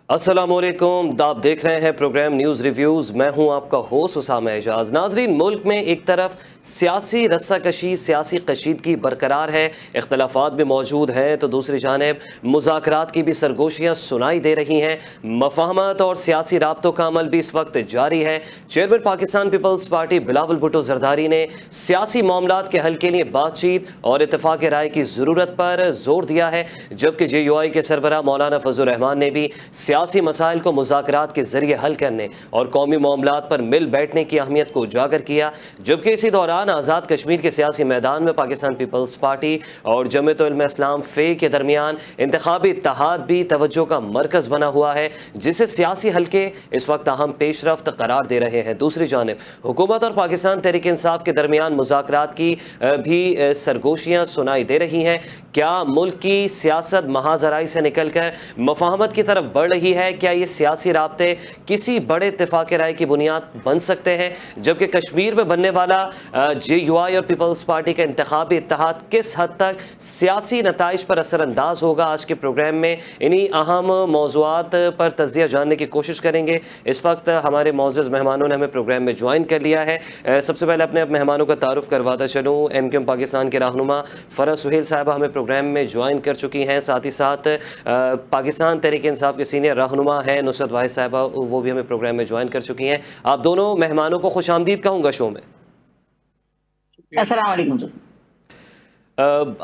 السلام علیکم، آپ دیکھ رہے ہیں پروگرام نیوز ریویوز۔ میں ہوں آپ کا ہوسٹ اسامہ اعجاز۔ ناظرین، ملک میں ایک طرف سیاسی رسہ کشی، سیاسی کشیدگی برقرار ہے، اختلافات بھی موجود ہیں، تو دوسری جانب مذاکرات کی بھی سرگوشیاں سنائی دے رہی ہیں۔ مفاہمت اور سیاسی رابطوں کا عمل بھی اس وقت جاری ہے۔ Chairman Pakistan Peoples Party Bilawal Bhutto Zardari نے سیاسی معاملات کے حل کے لیے بات چیت اور اتفاق رائے کی ضرورت پر زور دیا ہے، جبکہ جے یو آئی کے سربراہ مولانا فضل الرحمان نے بھی سیاسی مسائل کو مذاکرات کے ذریعے حل کرنے اور قومی معاملات پر مل بیٹھنے کی اہمیت کو اجاگر کیا۔ جبکہ اسی دوران آزاد کشمیر کے سیاسی میدان میں پاکستان پیپلز پارٹی اور جمعیت علماء اسلام فے کے درمیان انتخابی اتحاد بھی توجہ کا مرکز بنا ہوا ہے، جسے سیاسی حلقے اس وقت اہم پیش رفت قرار دے رہے ہیں۔ دوسری جانب حکومت اور پاکستان تحریک انصاف کے درمیان مذاکرات کی بھی سرگوشیاں سنائی دے رہی ہیں۔ کیا ملک کی سیاست محاذ رائی سے نکل کر مفاہمت کی طرف بڑھ رہی ہے؟ کیا یہ سیاسی رابطے کسی بڑے اتفاق رائے کی بنیاد بن سکتے ہیں؟ جبکہ کشمیر میں بننے والا جے یو آئی اور پیپلز پارٹی کا انتخابی اتحاد کس حد تک سیاسی نتائج پر اثر انداز ہوگا؟ آج کے پروگرام میں انہی اہم موضوعات پر تجزیہ جاننے کی کوشش کریں گے۔ اس وقت ہمارے معزز مہمانوں نے ہمیں پروگرام میں جوائن کر لیا ہے۔ سب سے پہلے اپنے مہمانوں کا تعارف کرواتا چلوں۔ ایم کیو ایم پاکستان کے رہنما فرح سہیل صاحبہ ہمیں پروگرام میں جوائن کر چکی ہیں، ساتھ ہی ساتھ پاکستان تحریک انصاف کے سینئر رہنما ہیں نصرت واحد صاحبہ، وہ بھی ہمیں پروگرام میں جوائن کر چکی ہیں۔ آپ دونوں مہمانوں کو خوش آمدید کہوں گا شو میں۔ السلام علیکم سر۔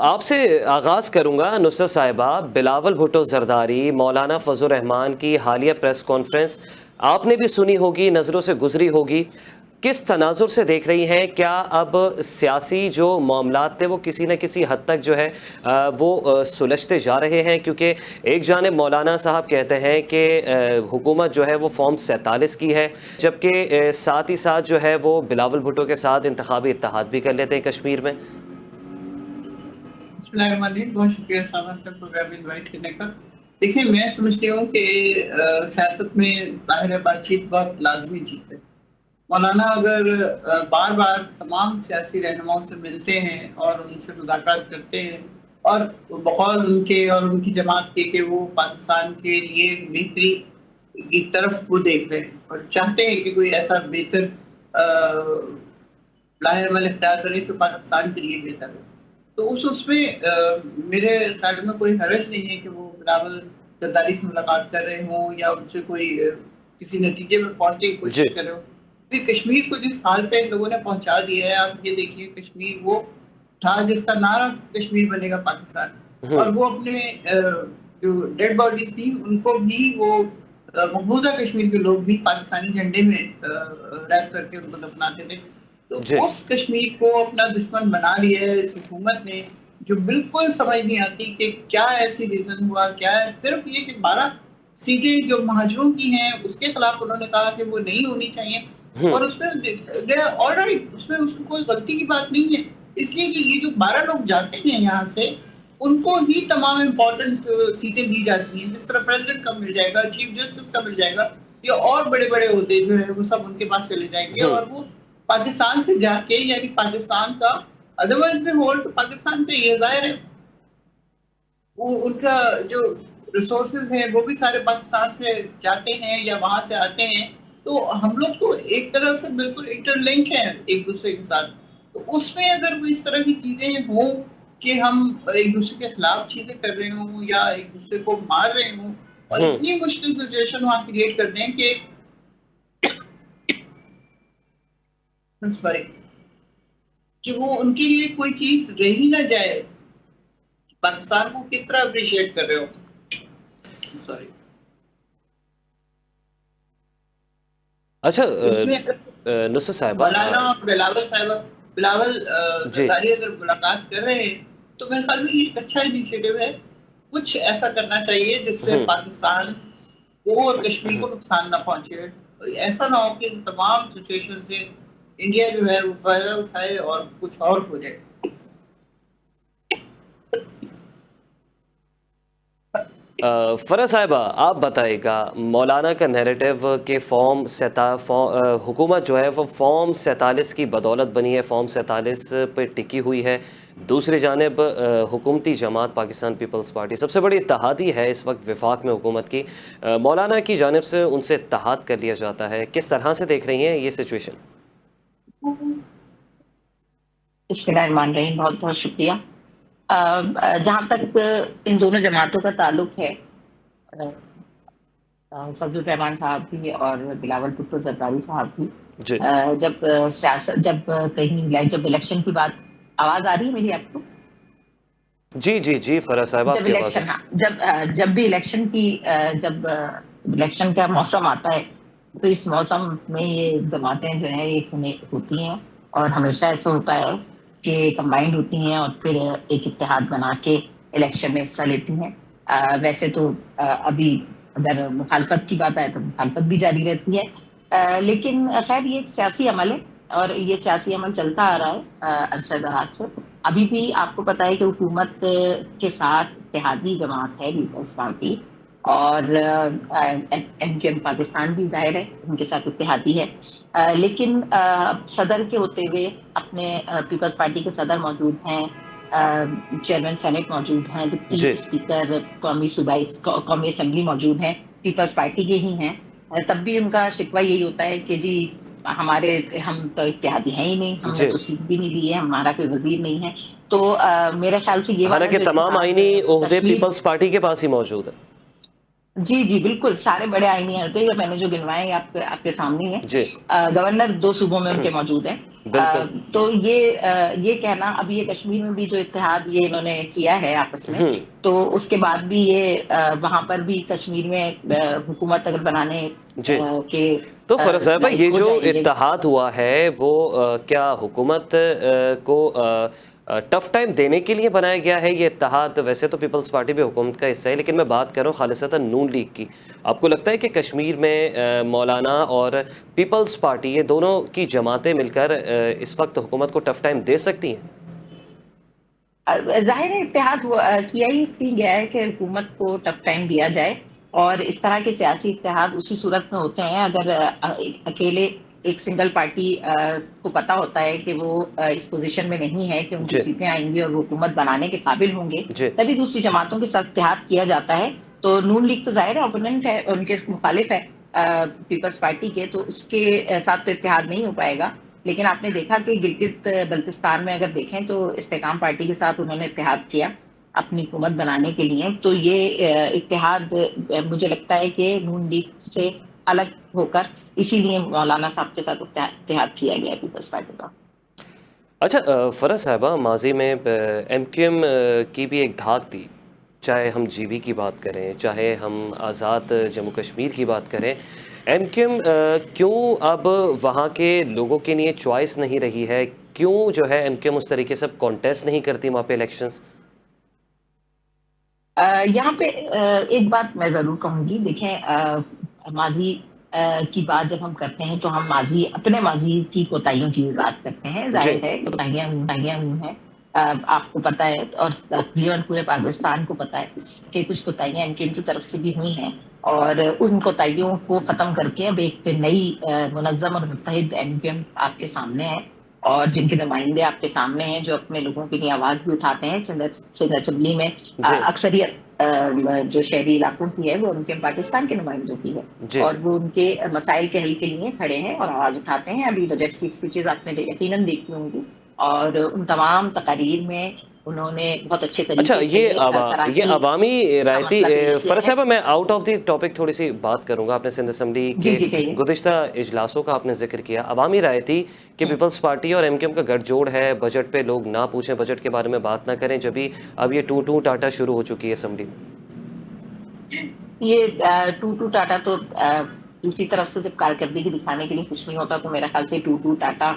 آپ سے آغاز کروں گا نصرت صاحبہ۔ بلاول بھٹو زرداری، مولانا فضل الرحمان کی حالیہ پریس کانفرنس آپ نے بھی سنی ہوگی، نظروں سے گزری ہوگی، کس تناظر سے دیکھ رہی ہیں؟ کیا اب سیاسی جو معاملات تھے وہ کسی نہ کسی حد تک جو ہے وہ سلجھتے جا رہے ہیں؟ کیونکہ ایک جانب مولانا صاحب کہتے ہیں کہ حکومت جو ہے وہ فارم 47 کی ہے، جبکہ ساتھ ہی ساتھ جو ہے وہ بلاول بھٹو کے ساتھ انتخابی اتحاد بھی کر لیتے ہیں کشمیر میں۔ بسم اللہ الرحمن الرحیم، بہت شکریہ صاحب کا پروگرام انوائٹ کرنے کا۔ دیکھیں، میں سمجھتی ہوں کہ سیاست میں ظاہر ہے بات چیت بہت لازمی چیز ہے۔ مولانا اگر بار بار تمام سیاسی رہنماؤں سے ملتے ہیں اور ان سے مذاکرات کرتے ہیں اور بقول ان کے اور ان کی جماعت کے کہ وہ پاکستان کے لیے بہتری کی طرف وہ دیکھ رہے ہیں اور چاہتے ہیں کہ کوئی ایسا بہتر لاہ عمل اختیار کرے جو پاکستان کے لیے بہتر ہو، تو اس میں میرے خیال میں کوئی حرج نہیں ہے کہ وہ بلاول زرداری سے ملاقات کر رہے ہوں یا ان سے کوئی کسی نتیجے میں پہنچنے کی کوشش کر رہے ہوں۔ کشمیر کو جس حال پہ لوگوں نے پہنچا دیا ہے، آپ یہ دیکھیے کشمیر وہ تھا جس کا نعرہ کشمیر بنے گا پاکستان، اور وہ اپنے جو ڈیڈ باڈیز تھی ان کو بھی وہ مقبوضہ کشمیر کے لوگ بھی پاکستانی جھنڈے میں ریپ کر کے ان کو دفناتے تھے۔ تو اس کشمیر کو اپنا دشمن بنا لیا ہے اس حکومت نے، جو بالکل سمجھ نہیں آتی کہ کیا ایسی ریزن ہوا، کیا ہے صرف یہ کہ 12 سیٹیں جو مہاجروں کی ہیں اس کے خلاف انہوں نے کہا کہ وہ نہیں ہونی چاہیے، اور اس میں اس میں کوئی غلطی کی بات نہیں ہے، اس لیے کہ یہ جو 12 لوگ جاتے ہیں یہاں سے ان کو ہی تمام امپورٹنٹ سیٹیں دی جاتی ہیں، جس طرح پریزیڈنٹ کا مل جائے گا، چیف جسٹس کا مل جائے گا، یا اور بڑے بڑے عہدے جو ہیں وہ سب ان کے پاس چلے جائیں گے، اور وہ پاکستان سے جا کے، یعنی پاکستان کا ادروائز میں ہولڈ پاکستان کا یہ ظاہر ہے، وہ ان کا جو ریسورسز ہیں وہ بھی سارے پاکستان سے جاتے ہیں یا وہاں سے آتے ہیں، تو ہم لوگ تو ایک طرح سے بالکل انٹر لنک ہیں ایک دوسرے کے ساتھ۔ تو اس میں اگر وہ اس طرح کی چیزیں ہوں کہ ہم ایک دوسرے کے خلاف چیزیں کر رہے ہوں یا ایک دوسرے کو مار رہے ہوں اور اتنی مشکل سچویشن وہاں کریٹ کر دیں کہ وہ ان کے لیے کوئی چیز رہ ہی نہ جائے، پاکستان کو کس طرح اپریشیٹ کر رہے ہو؟ سوری۔ اچھا نصرت صاحبہ، مولانا بلاول زرداری اگر ملاقات کر رہے ہیں تو میرے خیال میں یہ ایک اچھا انیشیٹو ہے، کچھ ایسا کرنا چاہیے جس سے پاکستان کو اور کشمیر کو نقصان نہ پہنچے، ایسا نہ ہو کہ تمام سچویشن سے انڈیا جو ہے وہ فائدہ اٹھائے اور کچھ اور ہو جائے۔ फरा साहिबा, आप बताइएगा, मौलाना का नैरेटिव कि हुकूमत जो है वो फॉर्म 47 की बदौलत बनी है, फॉर्म 47 पे टिकी हुई है। दूसरी जानिब हुकूमती जमात पाकिस्तान पीपल्स पार्टी सबसे बड़ी इत्तेहादी है इस वक्त विफाक में हुकूमत की, मौलाना की जानिब से उनसे इत्तेहाद कर लिया जाता है। किस तरह से देख रही हैं ये सिचुएशन? बिस्मिल्लाहिर्रहमानिर्रहीम, बहुत बहुत शुक्रिया। जहाँ तक इन दोनों जमातों का ताल्लुक है, फजलुर रहमान साहब भी और बिलावल भुट्टो जरदारी साहब भी, जी जब इलेक्शन की बात, आवाज आ रही है मेरी आपको? जी जी जी फरा साहिबा, जब आपकी आवाज़ इलेक्शन, हाँ, जब भी इलेक्शन की जब इलेक्शन का मौसम आता है, तो इस मौसम में ये जमातें जो है ये होती हैं, और हमेशा ऐसा होता है कि कंबाइंड होती हैं और फिर एक इत्तेहाद बना के इलेक्शन में हिस्सा लेती हैं। वैसे तो अभी अगर मुखालफत की बात आए तो मुखालफत भी जारी रहती है, लेकिन खैर ये एक सियासी अमल है और ये सियासी अमल चलता आ रहा है अरसे दराज से। अभी भी आपको पता है कि हुकूमत के साथ इत्तेहादी जमात है पीपल्स पार्टी, और एमक्यूएम पाकिस्तान भी जाहिर है उनके साथ इत्तेहादी है, लेकिन सदर के होते हुए अपने पीपल्स पार्टी के सदर मौजूद हैं, चेयरमैन सेनेट मौजूद हैं, डिप्टी स्पीकर कौमी असेंबली मौजूद हैं, पीपल्स पार्टी के ही हैं, तब भी उनका शिकवा यही होता है कि जी हम तो इत्तेहादी हैं ही नहीं, हमने तो सीट भी नहीं ली है, हमारा कोई वजीर नहीं है। तो मेरे ख्याल से ये, हालांकि तमाम आईनी ओहदे पीपल्स पार्टी के पास ही मौजूद है। जी जी बिल्कुल, सारे बड़े आईनी होते हैं, मैंने जो गिनवाए आपके सामने हैं। गवर्नर 2 सूबों में उनके मौजूद हैं। तो ये कहना, अभी ये कश्मीर में भी जो इत्तेहाद ये इन्होंने किया है आपस में, तो उसके बाद भी ये वहां पर भी कश्मीर में हुकूमत अगर बनाने के, तो फरा साहिबा ये जो इत्तेहाद हुआ है वो क्या हुकूमत को टफ टाइम देने के लिए बनाया गया है ये इत्तेहाद? वैसे तो पीपल्स पार्टी भी हुकूमत का हिस्सा है, लेकिन मैं बात कर रहा हूँ खालिसतन नून लीग की। आपको लगता है कि कश्मीर में मौलाना और पीपल्स पार्टी ये दोनों की जमातें मिलकर इस वक्त हुकूमत को टफ टाइम दे सकती हैं? जाहिर है इत्तेहाद किया ही इसलिए गया है कि हुकूमत को टफ टाइम दिया जाए, और इस तरह के सियासी इत्तेहाद उसी सूरत में होते हैं अगर अकेले एक सिंगल पार्टी को पता होता है कि वो इस पोजीशन में नहीं है कि उनकी सीटें आएंगी और हुकूमत बनाने के काबिल होंगे, तभी दूसरी जमातों के साथ इत्तेहाद किया जाता है। तो नून लीग तो जाहिर है ओपोनेंट है, उनके मुखालिफ है पीपल्स पार्टी के, तो उसके साथ तो इत्तेहाद नहीं हो पाएगा। लेकिन आपने देखा कि गिलगित बल्तिस्तान में अगर देखें तो इस्तेकाम पार्टी के साथ उन्होंने इत्तेहाद किया अपनी हुकूमत बनाने के लिए। तो ये इत्तेहाद मुझे लगता है कि नून लीग से अलग होकर इसीलिए मौलाना साहब के साथ इत्तेहाद किया गया पीपल्स पार्टी का। अच्छा फरा साहिबा, माजी में एमक्यूएम की भी एक धाक थी, चाहे हम जीबी की बात करें, चाहे हम आज़ाद जम्मू कश्मीर की बात करें, एमक्यूएम क्यों अब वहाँ के लोगों के लिए चॉइस नहीं रही है? क्यों जो है एमक्यूएम उस तरीके से कॉन्टेस्ट नहीं करती वहाँ पे इलेक्शंस? यहाँ पे एक बात मैं ज़रूर कहूँगी, देखें माजी की बात जब हम करते हैं तो हम अपने माजी की कोताहियों की बात करते हैं। जाहिर है कोताहियां हुई हैं, आपको पता है, और तकरीबन पूरे पाकिस्तान को पता है कि कुछ कोताहियां एमक्यूएम की तरफ से भी हुई हैं, और उन कोताहियों को खत्म करके अब एक नई मुनज़्ज़म और मुत्तहिद एमक्यूएम आपके सामने है, और जिनके नुमाइंदे आपके सामने हैं जो अपने लोगों के लिए आवाज भी उठाते हैं। सिंध असेंबली में अक्सरियत जो शहरी इलाकों की है वो उनके पाकिस्तान के नुमाइंदों की है, और वो उनके मसाइल के हल के लिए खड़े हैं और आवाज उठाते हैं। अभी बजट स्पीचेज आपने यकीनन देखी होंगी, और उन तमाम तकारीर में उन्होंने बहुत अच्छे तरीके से ये अवामी रायती फरा साहिबा, मैं आउट ऑफ द टॉपिक थोड़ी सी बात करूंगा। आपने सिंध असेंबली के गुज़िश्ता इजलासों का आपने जिक्र किया, अवामी रायती कि पीपल्स पार्टी और एमक्यूएम का गठजोड़ है, बजट पे लोग ना पूछें, बजट के बारे में बात ना करें, जब भी अब ये टू टाटा शुरू हो चुकी है असेंबली में। ये टू टाटा तो दूसरी तरफ से जब कारकर्दगी दिखाने के लिए कुछ नहीं होता, तो मेरा ख्याल से टू टाटा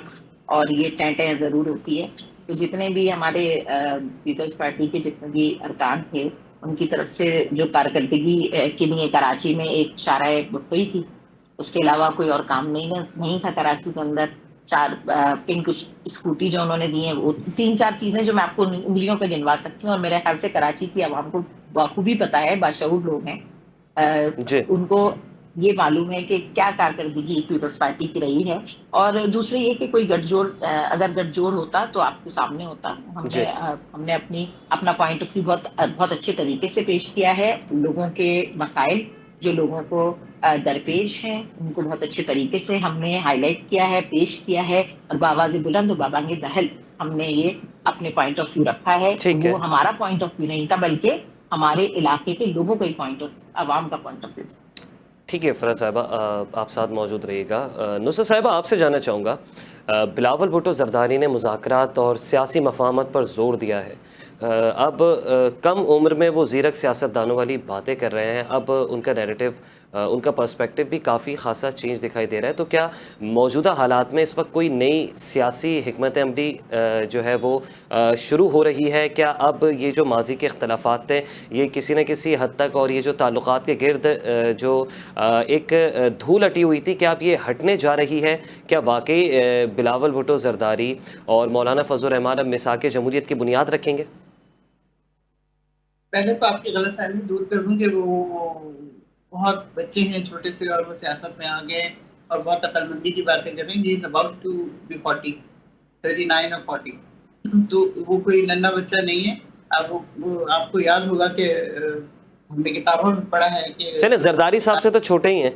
और ये टें जरूर होती है। तो जितने भी हमारे पीपल्स पार्टी के जितने भी अरकान थे, उनकी तरफ से जो कारकर्दगी के लिए कराची में एक शाराए हुई थी, उसके अलावा कोई और काम नहीं था कराची के अंदर। 4 पिंक स्कूटी जो उन्होंने दी है, वो 3-4 चीजें जो मैं आपको उंगलियों पे गिनवा सकती हूँ, और मेरे ख्याल से कराची की आवाम को बखूबी पता है, बाशऊर लोग हैं, उनको ये मालूम है कि क्या कारकर्दगी पीपल्स पार्टी की रही है। और दूसरी ये कि कोई गठजोड़, अगर गठजोड़ होता तो आपके सामने होता। हमने अपना पॉइंट ऑफ व्यू बहुत अच्छे तरीके से पेश किया है। लोगों के मसाइल जो लोगों को दरपेश हैं, उनको बहुत अच्छे तरीके से हमने हाईलाइट किया है, पेश किया है, और बावाज़ बुलंद और बाबांगे दहल हमने ये अपने पॉइंट ऑफ व्यू रखा है। वो हमारा पॉइंट ऑफ व्यू नहीं था, बल्कि हमारे इलाके के लोगों का पॉइंट ऑफ, आवाम का पॉइंट ऑफ व्यू था। ठीक है फ़राज साहिबा, आप साथ मौजूद रहिएगा। नुसरत साहिबा, आपसे जानना चाहूँगा, बिलावल भुट्टो ज़रदारी ने मुज़ाकरात और सियासी मफाहमत पर ज़ोर दिया है। अब कम उम्र में वो ज़ीरक सियासतदानों वाली बातें कर रहे हैं। अब उनका नैरेटिव, उनका पर्सपेक्टिव भी काफ़ी खासा चेंज दिखाई दे रहा है। तो क्या मौजूदा हालात में इस वक्त कोई नई सियासी हिकमत अमली जो है वो शुरू हो रही है? क्या अब ये जो माजी के इख्तलाफात थे, ये किसी न किसी हद तक, और ये जो ताल्लुकात के गिर्द जो एक धूल अटी हुई थी, क्या अब ये हटने जा रही है? क्या वाकई बिलावल भुट्टो ज़रदारी और मौलाना फजल रहमान अब मिसाक जमहूरियत की बुनियाद रखेंगे? पहले तो आपकी गलतफहमी दूर कर दूं कि वो बहुत बच्चे हैं छोटे से, और वो सियासत में आ गए और बहुत अक्लमंदी की बातें कर रहे हैं। इज अबाउट टू बी 39 और 40, तो वो कोई नन्हा बच्चा नहीं है। अब वो आपको याद होगा कि हमने किताबों में पढ़ा है कि चले ज़रदारी साहब से तो छोटे ही हैं।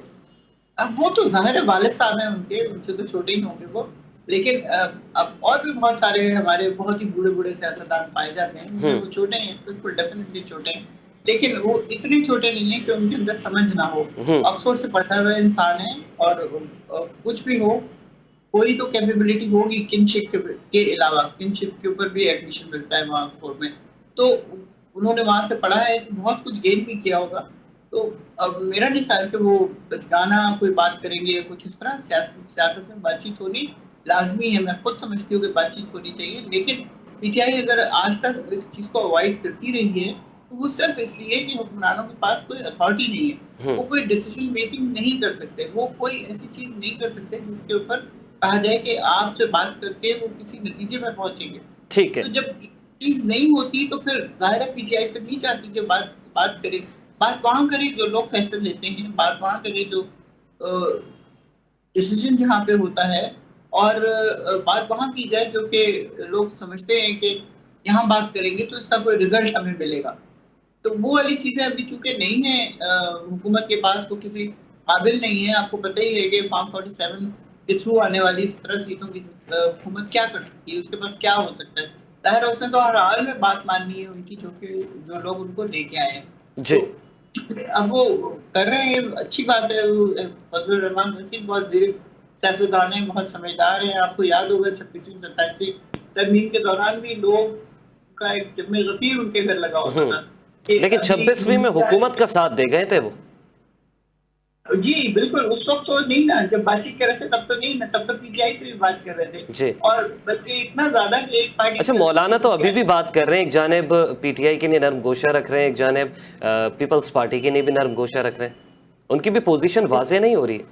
अब वो तो ज़ाहिर है वालिद साहब हैं उनके, उनसे तो छोटे ही होंगे वो, लेकिन अब और भी बहुत सारे हमारे बहुत ही बूढ़े बूढ़े सियासतदान पाए जाते हैं, वो छोटे हैं, बिल्कुल डेफिनेटली छोटे हैं, लेकिन वो इतने छोटे नहीं है कि उनके अंदर समझ ना हो। ऑक्सफोर्ड से पढ़ा हुआ इंसान है, और कुछ भी हो, कोई तो कैपेबिलिटी होगी किनशिप के अलावा। किनशिप के ऊपर भी एडमिशन मिलता है वहाँ ऑक्सफोर्ड में, तो उन्होंने वहाँ से पढ़ा है, बहुत कुछ गेन भी किया होगा। तो अब मेरा नहीं ख्याल कि वो बचगाना कोई बात करेंगे या कुछ इस तरह। सियासत में बातचीत होनी लाजमी है, मैं खुद समझती हूँ कि बातचीत होनी चाहिए, लेकिन पीटीआई अगर आज तक इस चीज़ को अवॉइड करती रही है तो वो सिर्फ इसलिए कि हुक्मरानों के पास कोई अथॉरिटी नहीं है, वो कोई डिसीजन मेकिंग नहीं कर सकते, वो कोई ऐसी चीज़ नहीं कर सकते जिसके ऊपर कहा जाए कि आपसे बात करके वो किसी नतीजे में पहुंचेंगे। ठीक है। तो जब चीज़ नहीं होती तो फिर जाहिर है पीटीआई तो नहीं चाहती कि बात करे। बात वहाँ करे जो लोग फैसले लेते हैं, बात वहाँ करे जो डिसीजन जहाँ पे होता है, और बात वहाँ की जाए जो कि लोग समझते हैं कि यहाँ बात करेंगे तो इसका कोई रिजल्ट हमें मिलेगा। तो वो वाली चीज़ें अभी चूंकि नहीं है हुकूमत के पास, तो किसी काबिल नहीं है। आपको पता ही है कि फॉर्म 47 के थ्रू आने वाली 17 सीटों की हुकूमत क्या कर सकती है, उसके पास क्या हो सकता है। ताहिर उसने तो हर हाल में बात माननी है उनकी, जो लोग उनको लेके आए हैं। जी। तो अब वो कर रहे हैं, अच्छी बात है। फजल रहमान वसीम बहुत ज़ीरक सियासतदान है, बहुत समझदार है। आपको याद होगा 26वीं 27वीं तरमीम के दौरान भी लोग का एक जम्मे गफीर उनके घर लगा होता था, लेकिन 26वीं में हुकूमत का साथ दे गए थे वो। जी बिल्कुल, उस वक्त तो नहीं ना, जब बातचीत कर रहे थे तब तो नहीं ना, तब तो पीटीआई से भी बात कर रहे थे जी। और बल्कि इतना ज्यादा कि एक पार्टी। अच्छा, मौलाना तो अभी भी बात कर रहे हैं, एक जानिब पीटीआई के लिए नरम गोशा रख रहे हैं, एक जानिब पीपल्स पार्टी के लिए भी नरम गोशा रख रहे हैं, उनकी भी पोजीशन वाज़ेह नहीं हो रही है।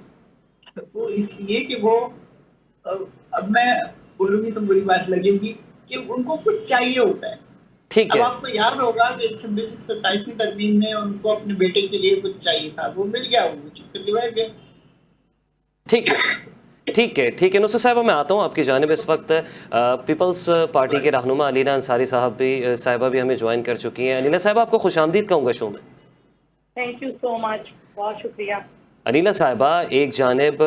वो इसलिए कि वो, अब मैं बोलूंगी तो बुरी बात लगेगी कि उनको कुछ चाहिए होता है। ठीक है। अब आपको याद होगा कि 26 से 27वीं तरमीम में उनको अपने बेटे के लिए कुछ चाहिए था, वो मिल गया, वो चुप कर बैठ गए। ठीक है, ठीक है। नुसरत साहिबा, मैं आता हूँ आपकी जानिब। इस वक्त पीपल्स पार्टी के रहनुमा अनीला अंसारी साहिबा भी हमें ज्वाइन कर चुकी हैं। अनीला साहिबा, आपको खुशामदीद कहूँगा शो में। थैंक यू सो मच, बहुत शुक्रिया। अनीला साहिबा, एक जानिब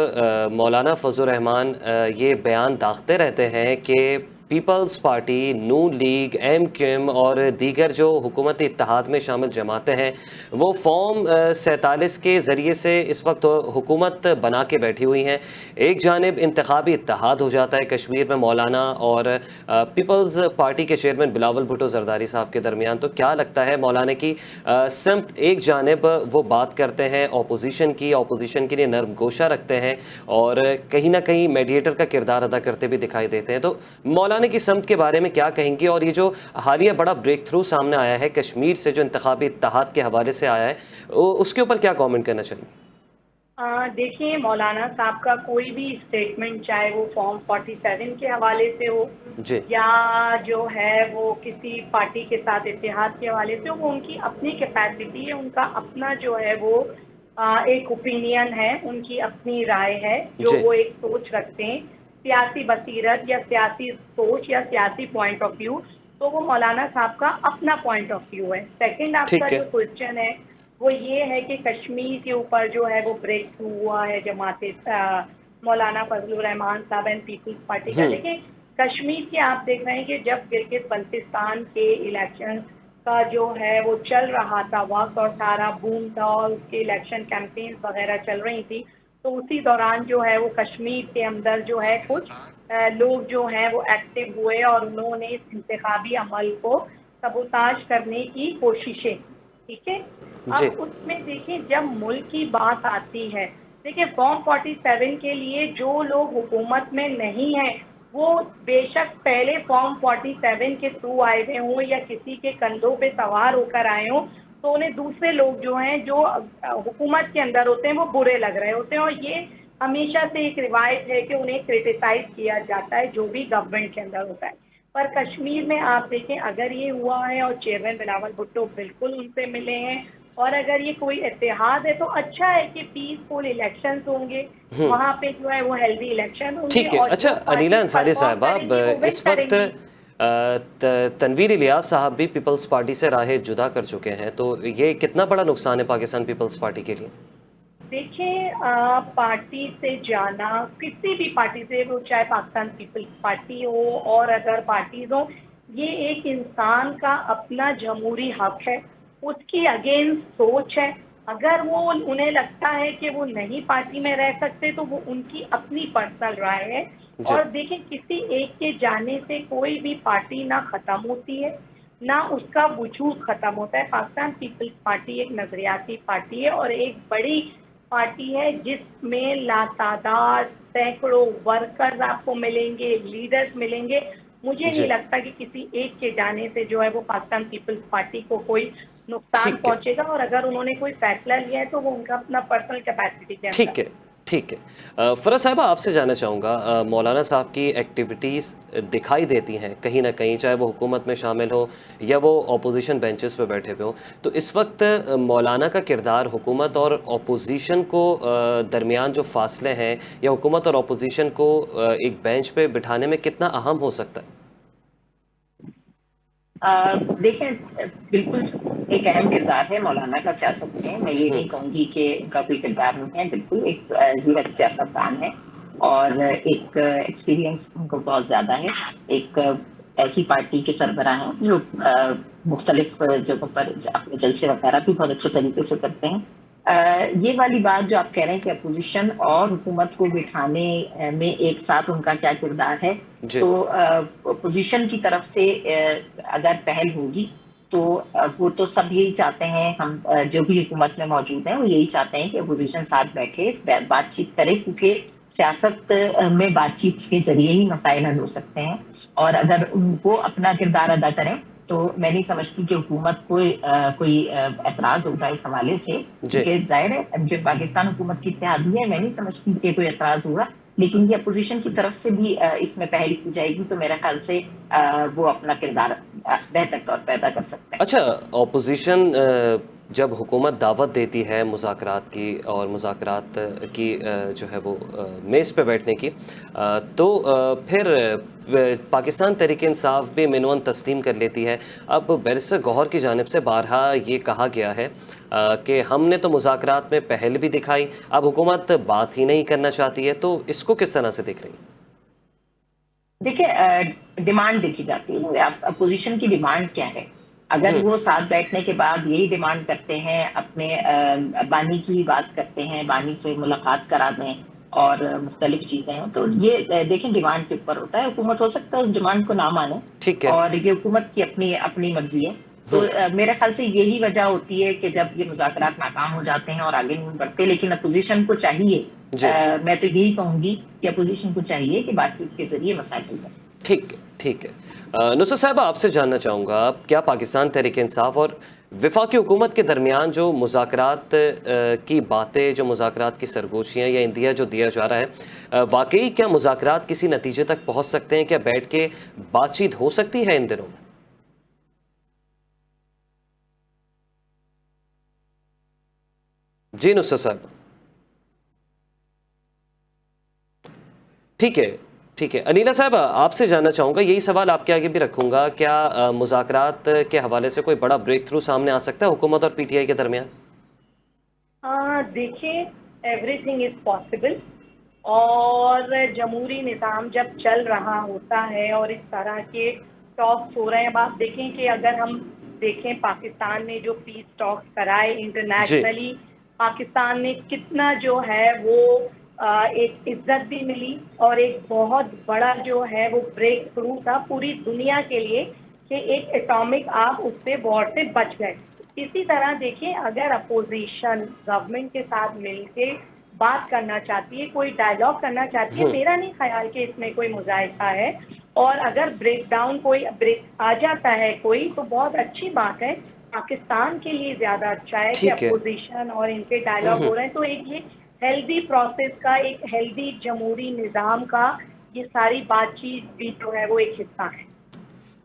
मौलाना फजल रहमान ये बयान दागते रहते हैं कि पीपल्स पार्टी, नून लीग, MQM और दीगर जो हुकूमती इत्तेहाद में शामिल जमातें हैं, वो फॉर्म 47 के ज़रिए से इस वक्त हुकूमत बना के बैठी हुई हैं। एक जानिब इंतखाबी इत्तेहाद हो जाता है कश्मीर में मौलाना और पीपल्स पार्टी के चेयरमैन बिलावल भुट्टो ज़रदारी साहब के दरमियान। तो क्या लगता है मौलाना की सिमत, एक जानिब वो बात करते हैं अपोजिशन की, अपोजिशन के लिए नरम गोशा रखते हैं और कहीं ना कहीं मीडिएटर का किरदार अदा करते भी दिखाई देते हैं, तो मौलाना की समत के बारे में क्या कहेंगी? और ये जो हालिया बड़ा ब्रेक थ्रू सामने आया है कश्मीर से, जो इंतखाबी इत्तेहाद के हवाले से आया है, उसके ऊपर क्या कमेंट करना चाहिए? देखिए, मौलाना साहब का कोई भी स्टेटमेंट, चाहे वो फॉर्म 47 के हवाले से हो जी या जो है वो किसी पार्टी के साथ इत्तेहाद के हवाले से हो, वो उनकी अपनी कैपेसिटी है, उनका अपना जो है वो एक ओपिनियन है, उनकी अपनी राय है, जो जी वो एक सोच रखते हैं, सियासी बसीरत या सियासी सोच या सियासी पॉइंट ऑफ व्यू, तो वो मौलाना साहब का अपना पॉइंट ऑफ व्यू है। सेकंड, आपका ठीक है जो क्वेश्चन है वो ये है कि कश्मीर के ऊपर जो है वो ब्रेक थ्रू हुआ है जमात मौलाना फजलुर रहमान साहब एंड पीपल्स पार्टी का। देखिए, कश्मीर के आप देख रहे हैं कि जब गिलगित बल्तिस्तान के इलेक्शन का जो है वो चल रहा था वक्त और सारा बूम था और उसके इलेक्शन कैंपेन वगैरह चल रही थी, तो उसी दौरान जो है वो कश्मीर के अंदर जो है कुछ लोग जो हैं वो एक्टिव हुए और उन्होंने इस इंतखाबी अमल को सबूताज करने की कोशिशें, ठीक है। जी अब उसमें देखिए, जब मुल्क की बात आती है, देखिए फॉर्म 47 के लिए जो लोग हुकूमत में नहीं हैं वो बेशक पहले फॉर्म 47 के थ्रू आए हुए हों या किसी के कंधों पे सवार होकर आए हों, तो उन्हें दूसरे लोग जो हैं जो हुकूमत के अंदर होते हैं वो बुरे लग रहे होते हैं, और ये हमेशा से एक रिवायत है कि उन्हें क्रिटिसाइज किया जाता है जो भी गवर्नमेंट के अंदर होता है। पर कश्मीर में आप देखें, अगर ये हुआ है और चेयरमैन बिलावल भुट्टो बिल्कुल उनसे मिले हैं, और अगर ये कोई इत्तेहाद है तो अच्छा है कि पीसफुल इलेक्शंस होंगे, वहाँ पे जो है वो हेल्दी इलेक्शन होंगे। ठीक है। और अच्छा, जो पार्टी अनीला अंसारी परफॉर्म साहब, करेंगी वो विन इस वक्त करेंगी। तनवीर इलियास साहब भी पीपल्स पार्टी से राहें जुदा कर चुके हैं, तो ये कितना बड़ा नुकसान है पाकिस्तान पीपल्स पार्टी के लिए? देखिए, पार्टी से जाना, किसी भी पार्टी से, वो चाहे पाकिस्तान पीपल्स पार्टी हो और अदर पार्टीज हो, ये एक इंसान का अपना जमहूरी हक है, उसकी अगेंस्ट सोच है। अगर वो उन्हें लगता है कि वो नहीं पार्टी में रह सकते तो वो उनकी अपनी पर्सनल राय है। जी और देखिए, किसी एक के जाने से कोई भी पार्टी ना खत्म होती है ना उसका वजूद खत्म होता है। पाकिस्तान पीपल्स पार्टी एक नजरियाती पार्टी है और एक बड़ी पार्टी है जिसमें लातादार सैकड़ों वर्कर्स आपको मिलेंगे, लीडर्स मिलेंगे। मुझे जी नहीं लगता कि किसी एक के जाने से जो है वो पाकिस्तान पीपल्स पार्टी को कोई नुकसान ठीक है पहुंचेगा, और अगर उन्होंने कोई फैसला लिया है तो वो उनका अपना पर्सनल कैपेसिटी के ठीक अंदर। है ठीक है। फराज साहबा, आपसे जानना चाहूँगा, मौलाना साहब की एक्टिविटीज़ दिखाई देती हैं कहीं ना कहीं, चाहे वो हुकूमत में शामिल हो या वो अपोजिशन बेंचेस पे बैठे हुए हों, तो इस वक्त मौलाना का किरदार हुकूमत और अपोजिशन को दरमियान जो फासले हैं या हुकूमत और अपोजिशन को एक बेंच पे बिठाने में कितना अहम हो सकता है? देखें, बिल्कुल एक अहम किरदार है मौलाना का सियासत में। मैं ये नहीं कहूँगी कि उनका कोई किरदार नहीं है, बिल्कुल एक जीवत सियासतदान है और एक एक्सपीरियंस उनको बहुत ज़्यादा है। एक ऐसी पार्टी के सरबराह हैं जो मुख्तलिफ जगहों पर अपने जलसे वगैरह भी बहुत अच्छे तरीके से करते हैं। ये वाली बात जो आप कह रहे हैं कि अपोजिशन और हुकूमत को बिठाने में एक साथ उनका क्या किरदार है, जी तो अपोजिशन की तरफ से अगर पहल होगी तो वो तो सब यही चाहते हैं, हम जो भी हुकूमत में मौजूद हैं वो यही चाहते हैं कि अपोजिशन साथ बैठे बातचीत करे, क्योंकि सियासत में बातचीत के जरिए ही मसाइल हल हो सकते हैं। और अगर उनको अपना किरदार अदा करें तो मैं नहीं समझती कि हुकूमत को कोई एतराज होगा इस हवाले से, जी क्योंकि जाहिर है जो पाकिस्तान हुकूमत की इत्तेहादी है, मैं नहीं समझती कि कोई एतराज होगा। लेकिन ये अपोजिशन की तरफ से भी इसमें पहल की जाएगी तो मेरे ख्याल से वो अपना किरदार बेहतर तौर पर अदा कर सकते हैं। अच्छा, अपोजिशन जब हुकूमत दावत देती है मुज़ाकरात की और मुज़ाकरात की जो है वो मेज़ पे बैठने की, तो फिर पाकिस्तान तहरीक इंसाफ भी मिनवन तस्लीम कर लेती है। अब बैरिस्टर गौहर की जानिब से बारहा ये कहा गया है कि हमने तो मुज़ाकरात में पहल भी दिखाई, अब हुकूमत बात ही नहीं करना चाहती है, तो इसको किस तरह से देख रही है? देखिए, डिमांड देखी जाती है, आप अपोजिशन की डिमांड क्या है। अगर वो साथ बैठने के बाद यही डिमांड करते हैं, अपने बानी की बात करते हैं, बानी से मुलाकात करा दें और मुख्तलिफ चीजें हैं, तो ये देखें डिमांड के ऊपर होता है। हुकूमत हो सकता है उस डिमांड को ना माने, ठीक है। और ये हुकूमत की अपनी अपनी मर्जी है। तो मेरे ख्याल से यही वजह होती है कि जब ये मुज़ाकरात नाकाम हो जाते हैं और आगे नहीं बढ़ते। लेकिन अपोजिशन को चाहिए, मैं तो यही कहूंगी कि अपोजिशन को चाहिए कि बातचीत के जरिए मसाइल हल करें। ठीक है ठीक है। नुसरत साहब, आपसे जानना चाहूँगा, क्या पाकिस्तान तहरीक इंसाफ और वफाकी हुकूमत के दरमियान जो मुज़ाकरात की बातें, जो मुज़ाकरात की सरगोशियाँ या इंदिया जो दिया जा रहा है, वाकई क्या मुज़ाकरात किसी नतीजे तक पहुँच सकते हैं? क्या बैठ के बातचीत हो सकती है इन दिनों में? जी नुसरत साहब। ठीक है, ठीक है। अनीला साहब, आपसे जानना चाहूँगा, यही सवाल आपके आगे भी रखूँगा, क्या मुज़ाकरात के हवाले से कोई बड़ा ब्रेक थ्रू सामने आ सकता है हुकूमत और पीटीआई के दरमियान? देखिए, एवरीथिंग इज पॉसिबल। और जमहूरी निज़ाम जब चल रहा होता है और इस तरह के टॉक्स हो रहे हैं, अब आप देखें कि अगर हम देखें पाकिस्तान ने जो पीस टॉक्स कराए जी। इंटरनेशनली, पाकिस्तान ने कितना जो है वो एक इज्जत भी मिली और एक बहुत बड़ा जो है वो ब्रेक थ्रू था पूरी दुनिया के लिए कि एक एटॉमिक आर्म उससे वॉर से बच गए। इसी तरह देखिए, अगर अपोजिशन गवर्नमेंट के साथ मिलके बात करना चाहती है, कोई डायलॉग करना चाहती है, मेरा नहीं ख्याल कि इसमें कोई मुजाहिदा है। और अगर ब्रेक आ जाता है कोई, तो बहुत अच्छी बात है, पाकिस्तान के लिए ज्यादा अच्छा है कि ठीक है। अपोजिशन और इनके डायलॉग हो रहे हैं। तो एक ये हेल्दी प्रोसेस का, एक हेल्दी जमहूरी निज़ाम का ये सारी बातचीत भी जो है वो एक हिस्सा है।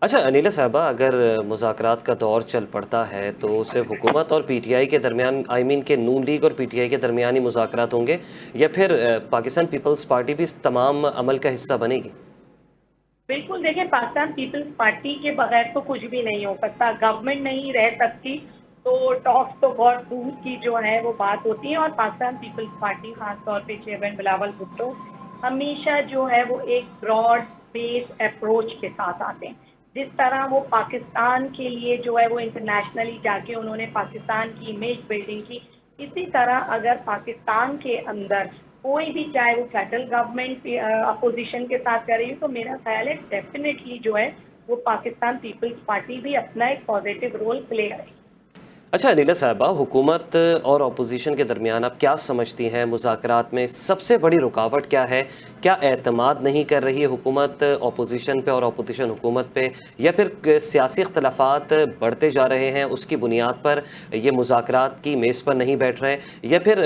अच्छा अनीला साहबा, अगर मुज़ाकरात का दौर चल पड़ता है तो सिर्फ हुकूमत और पीटीआई के दरमियान, आई मीन के नून लीग और पीटीआई के दरमियान ही मुज़ाकरात होंगे, या फिर पाकिस्तान पीपल्स पार्टी भी इस तमाम अमल का हिस्सा बनेगी? बिल्कुल, देखिए, पाकिस्तान पीपल्स पार्टी के बगैर तो कुछ भी नहीं हो सकता, गवर्नमेंट नहीं रह सकती, तो टॉक्स तो बहुत दूर की जो है वो बात होती है। और पाकिस्तान पीपल्स पार्टी खासतौर पे चेयरमैन बिलावल भुट्टो हमेशा जो है वो एक ब्रॉड बेस अप्रोच के साथ आते हैं। जिस तरह वो पाकिस्तान के लिए जो है वो इंटरनेशनली जाके उन्होंने पाकिस्तान की इमेज बिल्डिंग की, इसी तरह अगर पाकिस्तान के अंदर कोई भी, चाहे वो सेंट्रल गवर्नमेंट अपोजिशन के साथ कर रही है, तो मेरा ख्याल है डेफिनेटली जो है वो पाकिस्तान पीपल्स पार्टी भी अपना एक पॉजिटिव रोल प्ले करेगी। अच्छा अनीला साहबा, हुकूमत और अपोजिशन के दरमियान आप क्या समझती हैं, मुज़ाकरात में सबसे बड़ी रुकावट क्या है? क्या एतमाद नहीं कर रही है हुकूमत अपोजिशन पे और अपोजिशन हुकूमत पे, या फिर सियासी इख्तलाफात बढ़ते जा रहे हैं, उसकी बुनियाद पर ये मुज़ाकरात की मेज़ पर नहीं बैठ रहे हैं, या फिर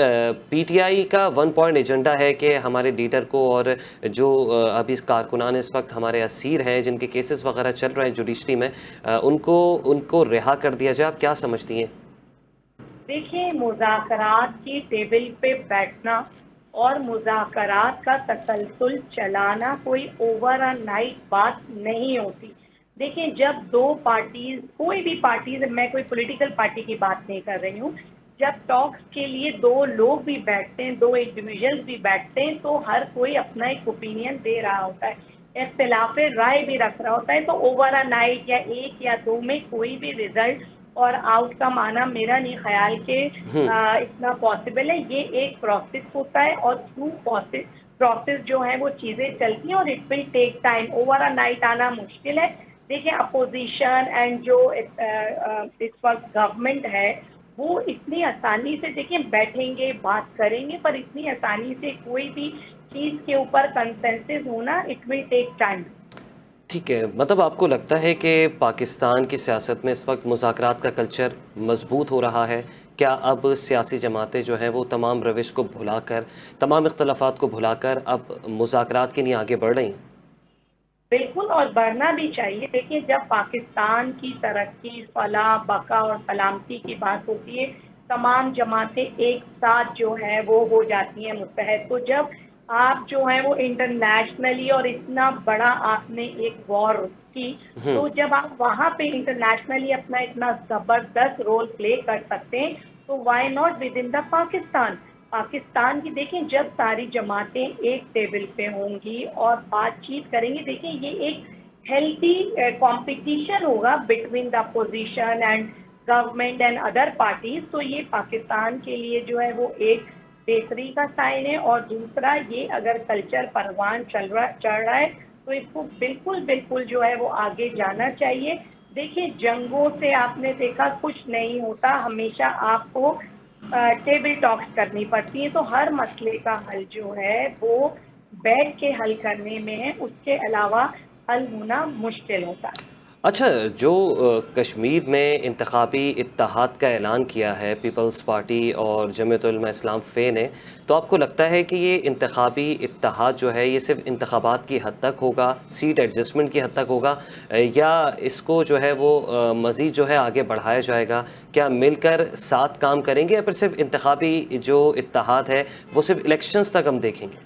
पीटीआई का वन पॉइंट एजेंडा है कि हमारे लीडर को और जो अभी कारकुनान इस वक्त हमारे असीर हैं, जिनके केसेस वगैरह चल रहे हैं जुडिशरी में, उनको उनको रिहा कर दिया जाए? आप क्या समझती हैं? देखिए, मुज़ाकरात की टेबल पे बैठना और मुज़ाकरात का तसलसल चलाना कोई ओवर अ नाइट बात नहीं होती। देखिए, जब दो पार्टीज, कोई भी पार्टीज, मैं कोई पॉलिटिकल पार्टी की बात नहीं कर रही हूँ, जब टॉक्स के लिए दो लोग भी बैठते हैं, दो इंडिविजुअल्स भी बैठते हैं, तो हर कोई अपना एक ओपिनियन दे रहा होता है, इख्तिलाफ राय भी रख रहा होता है। तो ओवर अ नाइट या एक या दो में कोई भी रिजल्ट और आउटकम आना मेरा नहीं ख्याल के इतना पॉसिबल है। ये एक प्रोसेस होता है और थ्रू प्रोसेस जो है वो चीज़ें चलती हैं और it will take time. Over a night आना मुश्किल है। देखिए, अपोजिशन एंड जो इस वक्त गवर्नमेंट है वो इतनी आसानी से, देखिए, बैठेंगे, बात करेंगे, पर इतनी आसानी से कोई भी चीज़ के ऊपर कंसेंसस होना, इट विल टेक टाइम। ठीक है, मतलब आपको लगता है कि पाकिस्तान की सियासत में इस वक्त मुज़ाकरात का कल्चर मज़बूत हो रहा है? क्या अब सियासी जमातें जो हैं वो तमाम रविश को भुलाकर, तमाम इख्तलाफात को भुलाकर अब मुज़ाकरात के लिए आगे बढ़ रही हैं? बिल्कुल, और बढ़ना भी चाहिए। देखिए, जब पाकिस्तान की तरक्की, फलाह, बका और सलामती की बात होती है, तमाम जमातें एक साथ जो है वो हो जाती हैं मुत्तहद। तो जब आप जो है वो इंटरनेशनली, और इतना बड़ा आपने एक वॉर की, तो जब आप वहाँ पे इंटरनेशनली अपना इतना ज़बरदस्त रोल प्ले कर सकते हैं, तो why not with in the Pakistan. Pakistan की देखें, जब सारी जमातें एक टेबल पे होंगी और बातचीत करेंगी, देखिए ये एक हेल्दी कंपटीशन होगा between the opposition and government and other parties. तो ये पाकिस्तान के लिए जो है वो एक बेहतरी का साइन है। और दूसरा, ये अगर कल्चर परवान चढ़ रहा है, तो इसको बिल्कुल बिल्कुल जो है वो आगे जाना चाहिए। देखिए, जंगों से आपने देखा कुछ नहीं होता, हमेशा आपको टेबल टॉक्स करनी पड़ती है। तो हर मसले का हल जो है वो बैठ के हल करने में है, उसके अलावा हल होना मुश्किल होता है। اچھا، جو کشمیر میں انتخابی اتحاد کا اعلان کیا ہے پیپلز پارٹی اور جمعیت علماء اسلام فے نے، تو آپ کو لگتا ہے کہ یہ انتخابی اتحاد جو ہے یہ صرف انتخابات کی حد تک ہوگا، سیٹ ایڈجسٹمنٹ کی حد تک ہوگا، یا اس کو جو ہے وہ مزید جو ہے آگے بڑھایا جائے گا؟ کیا مل کر ساتھ کام کریں گے یا پھر صرف انتخابی جو اتحاد ہے وہ صرف الیکشنز تک ہم دیکھیں گے؟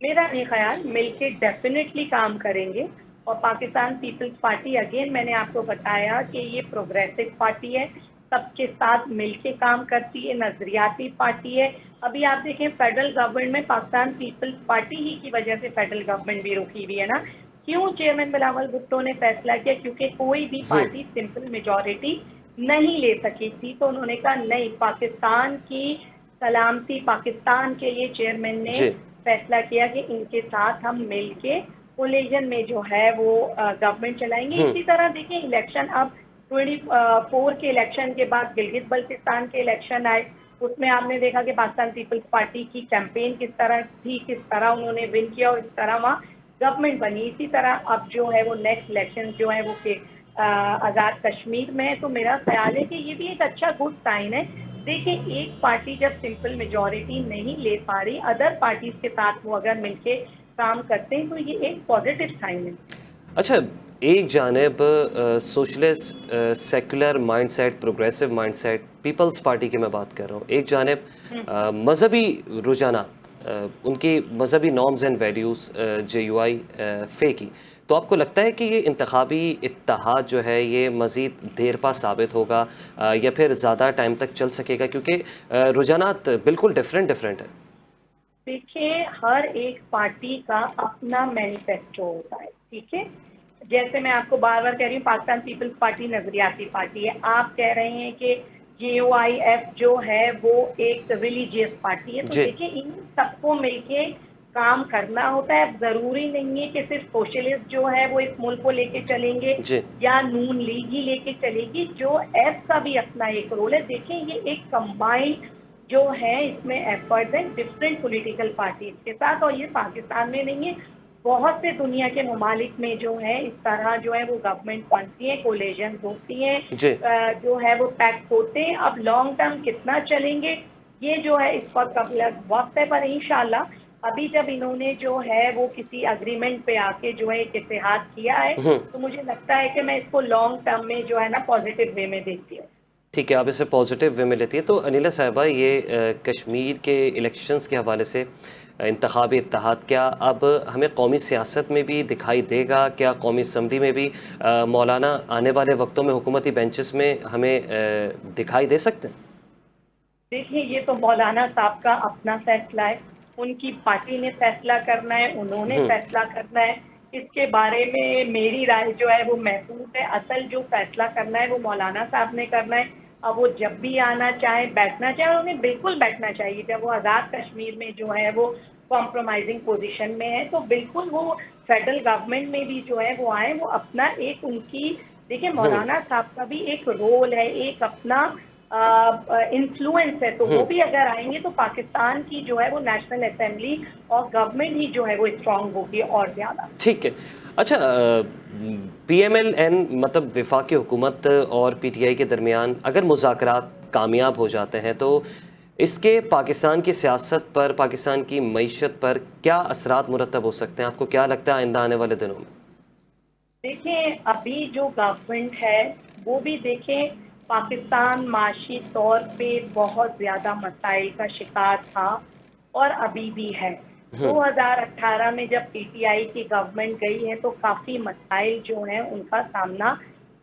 میرا نہیں خیال، مل کے ڈیفینیٹلی کام کریں گے. اور پاکستان پیپلز پارٹی، اگین میں نے آپ کو بتایا کہ یہ پروگریسو پارٹی ہے، سب کے ساتھ مل کے کام کرتی ہے، نظریاتی پارٹی ہے. ابھی آپ دیکھیں فیڈرل گورنمنٹ میں پاکستان پیپلز پارٹی ہی کی وجہ سے فیڈرل گورنمنٹ بھی رکی ہوئی ہے نا. کیوں چیئرمین بلاول بھٹو نے فیصلہ کیا؟ کیونکہ کوئی بھی پارٹی سمپل میجورٹی نہیں لے سکی تھی، تو انہوں نے کہا نہیں، پاکستان کی سلامتی، پاکستان کے لیے چیئرمین نے جی فیصلہ کیا کہ ان کے ساتھ ہم مل کے کولیجن میں جو ہے وہ گورنمنٹ چلائیں گے. اسی طرح دیکھیں الیکشن اب 24 کے الیکشن کے بعد گلگت بلتستان کے الیکشن آئے، اس میں آپ نے دیکھا کہ پاکستان پیپلز پارٹی کی کیمپین کس طرح تھی، کس طرح انہوں نے ون کیا اور اس طرح وہاں گورنمنٹ بنی. اسی طرح اب جو ہے وہ نیکسٹ الیکشن جو ہے وہ آزاد کشمیر میں ہے. تو میرا خیال ہے کہ یہ بھی ایک اچھا گڈ سائن ہے. دیکھیں ایک پارٹی جب سمپل میجورٹی نہیں لے پا رہی، ادر پارٹیز کے ساتھ وہ اگر مل کے کام کرتے ہیں تو یہ ایک پازیٹیو سائن ہے. اچھا، ایک جانب socialist secular mindset, progressive mindset Peoples Party کی میں بات کر رہا ہوں، ایک جانب مذہبی رجحانات، ان کی مذہبی norms and values J U I F کی، تو آپ کو لگتا ہے کہ یہ انتخابی اتحاد جو ہے یہ مزید دیر پا ثابت ہوگا یا پھر زیادہ ٹائم تک چل سکے گا؟ کیونکہ رجحانات بالکل ڈفرینٹ ہیں. دیکھیں ہر ایک پارٹی کا اپنا مینیفیسٹو ہوتا ہے، ٹھیک ہے. جیسے میں آپ کو بار بار کہہ رہی ہوں پاکستان پیپلز پارٹی نظریاتی پارٹی ہے. آپ کہہ رہے ہیں کہ جے او آئی ایف جو ہے وہ ایک ریلیجیس پارٹی ہے. تو جی دیکھیں ان سب کو مل کے کام کرنا ہوتا ہے. ضروری نہیں ہے کہ صرف سوشلسٹ جو ہے وہ اس ملک کو لے کے چلیں گے جی یا نون لیگ ہی لے کے چلے گی. جو ایف کا بھی اپنا ایک رول ہے. دیکھیں یہ ایک کمبائنڈ جو ہے اس میں ایفرٹس ہیں ڈفرینٹ پولیٹیکل پارٹیز کے ساتھ، اور یہ پاکستان میں نہیں ہے، بہت سے دنیا کے ممالک میں جو ہے اس طرح جو ہے وہ گورنمنٹ بنتی ہیں، کولیجنز ہوتی ہیں، جی جو ہے وہ پیکٹ ہوتے ہیں. اب لانگ ٹرم کتنا چلیں گے یہ جو ہے اس وقت اب وقت ہے، پر انشاءاللہ ابھی جب انہوں نے جو ہے وہ کسی اگریمنٹ پہ آ کے جو ہے ایک اتحاد کیا ہے، تو مجھے لگتا ہے کہ میں اس کو لانگ ٹرم میں جو ہے نا پازیٹیو وے میں دیکھتی ہوں. ٹھیک ہے، آپ اسے پازیٹیو وے میں لیتی ہے. تو انیلہ صاحبہ، یہ کشمیر کے الیکشنز کے حوالے سے انتخابی اتحاد کیا اب ہمیں قومی سیاست میں بھی دکھائی دے گا؟ کیا قومی اسمبلی میں بھی مولانا آنے والے وقتوں میں حکومتی بینچز میں ہمیں دکھائی دے سکتے ہیں؟ دیکھیے یہ تو مولانا صاحب کا اپنا فیصلہ ہے، ان کی پارٹی نے فیصلہ کرنا ہے، انہوں نے فیصلہ کرنا ہے. اس کے بارے میں میری رائے جو ہے وہ محفوظ ہے. اصل جو فیصلہ کرنا ہے وہ مولانا صاحب نے کرنا ہے. اب وہ جب بھی آنا چاہیں، بیٹھنا چاہیں، انہیں بالکل بیٹھنا چاہیے. جب وہ آزاد کشمیر میں جو ہے وہ کمپرومائزنگ پوزیشن میں ہے تو بالکل وہ فیڈرل گورنمنٹ میں بھی جو ہے وہ آئیں. وہ اپنا ایک ان کی دیکھیں مولانا صاحب کا بھی ایک رول ہے، ایک اپنا انفلوئنس ہے. تو وہ بھی اگر آئیں گے تو پاکستان کی جو ہے وہ نیشنل اسمبلی اور گورنمنٹ ہی جو ہے وہ اسٹرانگ ہوگی اور زیادہ. ٹھیک ہے. اچھا، پی ایم ایل این مطلب وفاقی حکومت اور پی ٹی آئی کے درمیان اگر مذاکرات کامیاب ہو جاتے ہیں تو اس کے پاکستان کی سیاست پر، پاکستان کی معیشت پر کیا اثرات مرتب ہو سکتے ہیں؟ آپ کو کیا لگتا ہے آئندہ آنے والے دنوں میں؟ دیکھیں ابھی جو گورنمنٹ ہے وہ بھی دیکھیں پاکستان معاشی طور پہ بہت زیادہ مسائل کا شکار تھا اور ابھی بھی ہے. 2018 میں جب پی ٹی آئی کی گورنمنٹ گئی ہے تو کافی مسائل جو ہیں ان کا سامنا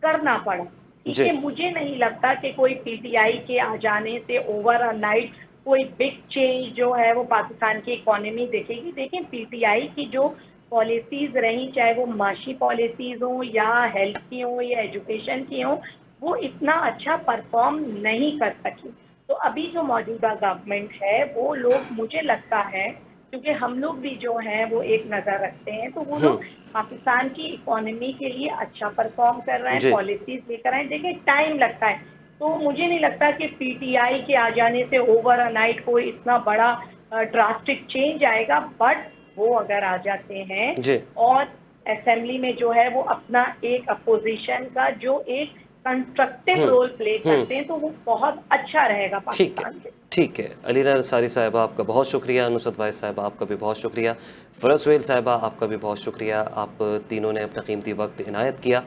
کرنا پڑا. ٹھیک ہے، مجھے نہیں لگتا کہ کوئی پی ٹی آئی کے آ جانے سے اوور نائٹ کوئی بگ چینج جو ہے وہ پاکستان کی اکانومی دیکھے گی. دیکھیں پی ٹی آئی کی جو پالیسیز رہیں، چاہے وہ معاشی پالیسیز ہوں یا ہیلتھ کی ہوں یا ایجوکیشن کی ہوں، وہ اتنا اچھا پرفارم نہیں کر سکی. تو ابھی جو موجودہ گورنمنٹ ہے وہ لوگ مجھے لگتا ہے، کیونکہ ہم لوگ بھی جو ہیں وہ ایک نظر رکھتے ہیں، تو وہ لوگ پاکستان کی اکانومی کے لیے اچھا پرفارم کر رہے ہیں، پالیسیز لے کر آئے ہیں. دیکھیں ٹائم لگتا ہے، تو مجھے نہیں لگتا کہ پی ٹی آئی کے آ جانے سے اوور نائٹ کوئی اتنا بڑا ڈراسٹک چینج آئے گا. بٹ وہ اگر آ جاتے ہیں جی اور असेंबली में जो है वो अपना एक अपोजिशन का जो एक कंस्ट्रक्टिव रोल प्ले करते हैं तो वो बहुत अच्छा रहेगा पाकिस्तान के। ठीक है, अलीना अंसारी साहिबा आपका बहुत शुक्रिया, नुसरत वाइस साहिबा आपका भी बहुत शुक्रिया, फ़रज़ सुहेल साहिबा आपका भी बहुत शुक्रिया, आप तीनों ने अपना कीमती वक्त इनायत किया।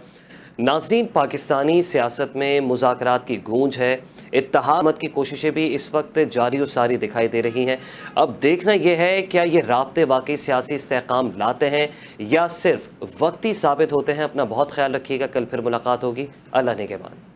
नाज़रीन, पाकिस्तानी सियासत में मुज़ाकरात की गूंज है, इत्तेहाद की कोशिशें भी इस वक्त जारी और सारी दिखाई दे रही हैं। अब देखना यह है क्या ये राब्ते वाकई सियासी इस्तेहकाम लाते हैं या सिर्फ वक्ती साबित होते हैं। अपना बहुत ख्याल रखिएगा, कल फिर मुलाकात होगी। अल्लाह ने के बाद।